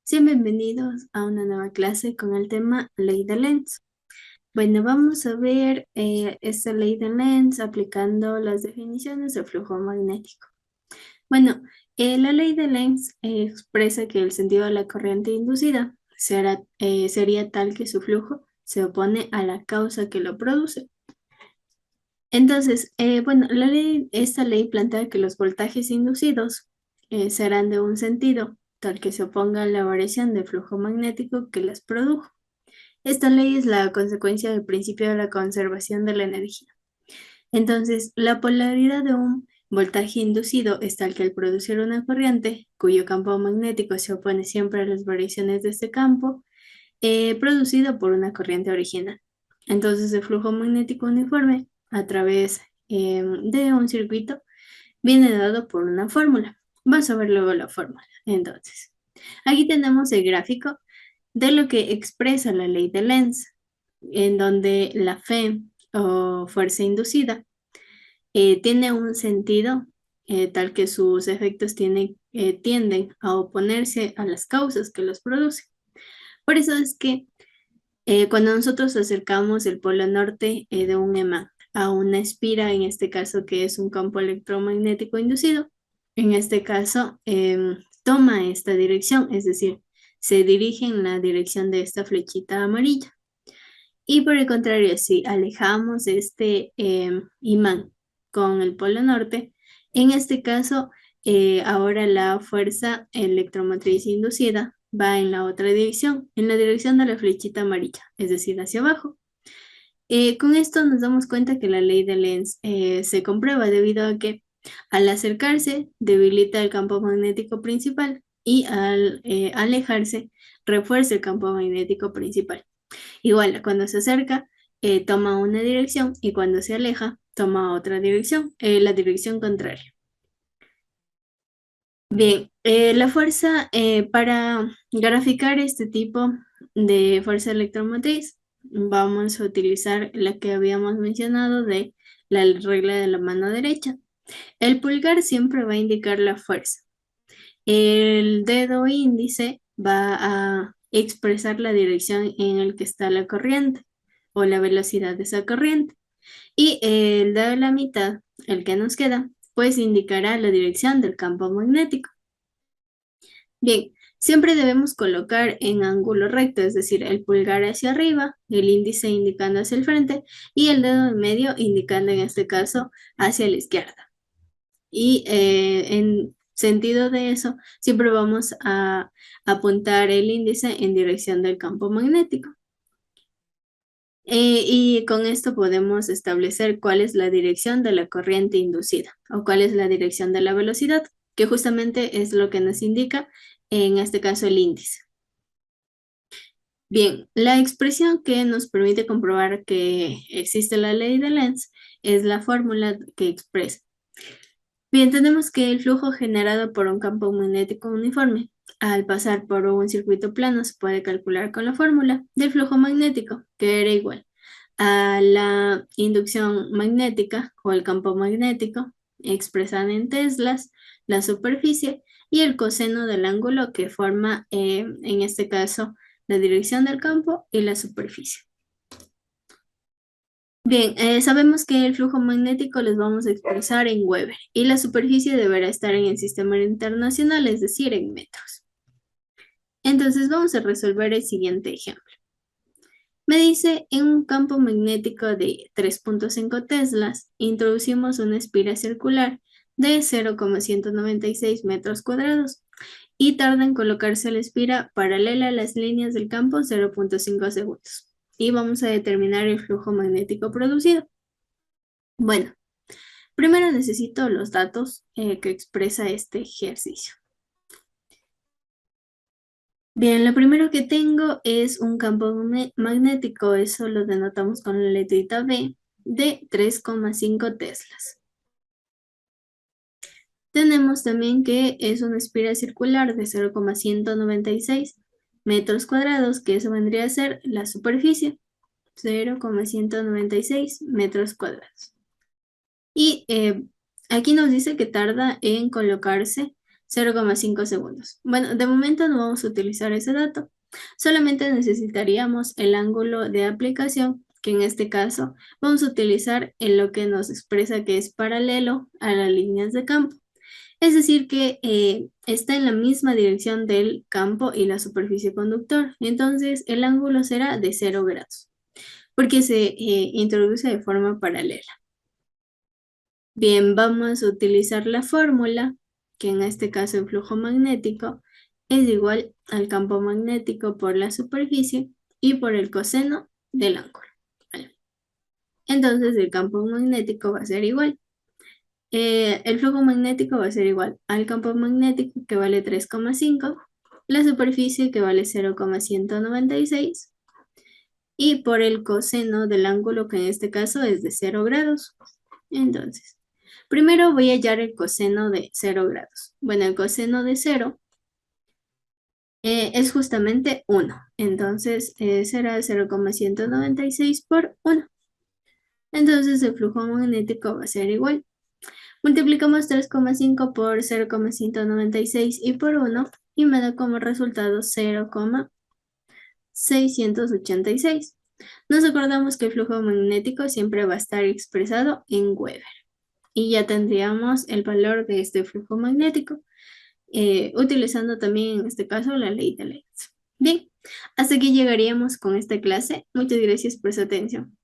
Sean bienvenidos a una nueva clase con el tema Ley de Lenz. Bueno, vamos a ver esta ley de Lenz aplicando las definiciones de flujo magnético. Bueno, la ley de Lenz expresa que el sentido de la corriente inducida sería tal que su flujo se opone a la causa que lo produce. Entonces, bueno, esta ley plantea que los voltajes inducidos serán de un sentido, tal que se oponga a la variación de flujo magnético que las produjo. Esta ley es la consecuencia del principio de la conservación de la energía. Entonces, la polaridad de un voltaje inducido es tal que al producir una corriente, cuyo campo magnético se opone siempre a las variaciones de este campo, producido por una corriente original. Entonces, el flujo magnético uniforme a través de un circuito viene dado por una fórmula. Vamos a ver luego la fórmula. Entonces, aquí tenemos el gráfico de lo que expresa la ley de Lenz, en donde la F o fuerza inducida tiene un sentido tal que sus efectos tienden a oponerse a las causas que los producen. Por eso es que cuando nosotros acercamos el polo norte de un imán a una espira, en este caso que es un campo electromagnético inducido, en este caso toma esta dirección, es decir, se dirige en la dirección de esta flechita amarilla. Y por el contrario, si alejamos este imán con el polo norte, en este caso, ahora la fuerza electromotriz inducida va en la otra dirección, en la dirección de la flechita amarilla, es decir, hacia abajo. Con esto nos damos cuenta que la ley de Lenz se comprueba debido a que al acercarse debilita el campo magnético principal y al alejarse refuerza el campo magnético principal. Igual, cuando se acerca, toma una dirección y cuando se aleja, toma otra dirección, la dirección contraria. Bien, la fuerza, para graficar este tipo de fuerza electromotriz, vamos a utilizar la que habíamos mencionado de la regla de la mano derecha. El pulgar siempre va a indicar la fuerza. El dedo índice va a expresar la dirección en la que está la corriente o la velocidad de esa corriente. Y el dedo de la mitad, el que nos queda, pues indicará la dirección del campo magnético. Bien, siempre debemos colocar en ángulo recto, es decir, el pulgar hacia arriba, el índice indicando hacia el frente y el dedo en medio indicando en este caso hacia la izquierda. Y en sentido de eso, siempre vamos a apuntar el índice en dirección del campo magnético. Y con esto podemos establecer cuál es la dirección de la corriente inducida o cuál es la dirección de la velocidad, que justamente es lo que nos indica en este caso el índice. Bien, la expresión que nos permite comprobar que existe la ley de Lenz es la fórmula que expresa. Bien, tenemos que el flujo generado por un campo magnético uniforme al pasar por un circuito plano se puede calcular con la fórmula del flujo magnético, que era igual a la inducción magnética o el campo magnético expresada en teslas, la superficie y el coseno del ángulo que forma, en este caso, la dirección del campo y la superficie. Bien, sabemos que el flujo magnético los vamos a expresar en Weber y la superficie deberá estar en el sistema internacional, es decir, en metros. Entonces vamos a resolver el siguiente ejemplo. Me dice, en un campo magnético de 3.5 teslas, introducimos una espira circular de 0,196 metros cuadrados y tarda en colocarse la espira paralela a las líneas del campo 0,5 segundos. Y vamos a determinar el flujo magnético producido. Bueno, primero necesito los datos que expresa este ejercicio. Bien, lo primero que tengo es un campo magnético, eso lo denotamos con la letrita B, de 3,5 teslas. Tenemos también que es una espira circular de 0,196 metros cuadrados, que eso vendría a ser la superficie, 0,196 metros cuadrados. Y aquí nos dice que tarda en colocarse 0,5 segundos. Bueno, de momento no vamos a utilizar ese dato. Solamente necesitaríamos el ángulo de aplicación, que en este caso vamos a utilizar en lo que nos expresa que es paralelo a las líneas de campo. Es decir, que está en la misma dirección del campo y la superficie conductor. Entonces, el ángulo será de 0 grados, porque se introduce de forma paralela. Bien, vamos a utilizar la fórmula, que en este caso el flujo magnético es igual al campo magnético por la superficie y por el coseno del ángulo. ¿Vale? Entonces, el campo magnético va a ser igual. El flujo magnético va a ser igual al campo magnético, que vale 3,5, la superficie, que vale 0,196, y por el coseno del ángulo, que en este caso es de 0 grados. Entonces, primero voy a hallar el coseno de 0 grados. Bueno, el coseno de 0 es justamente 1. Entonces, será 0,196 por 1. Entonces, el flujo magnético va a ser igual. Multiplicamos 3,5 por 0,196 y por 1 y me da como resultado 0,686. Nos acordamos que el flujo magnético siempre va a estar expresado en Weber y ya tendríamos el valor de este flujo magnético, utilizando también en este caso la ley de Lenz. Bien, hasta aquí llegaríamos con esta clase. Muchas gracias por su atención.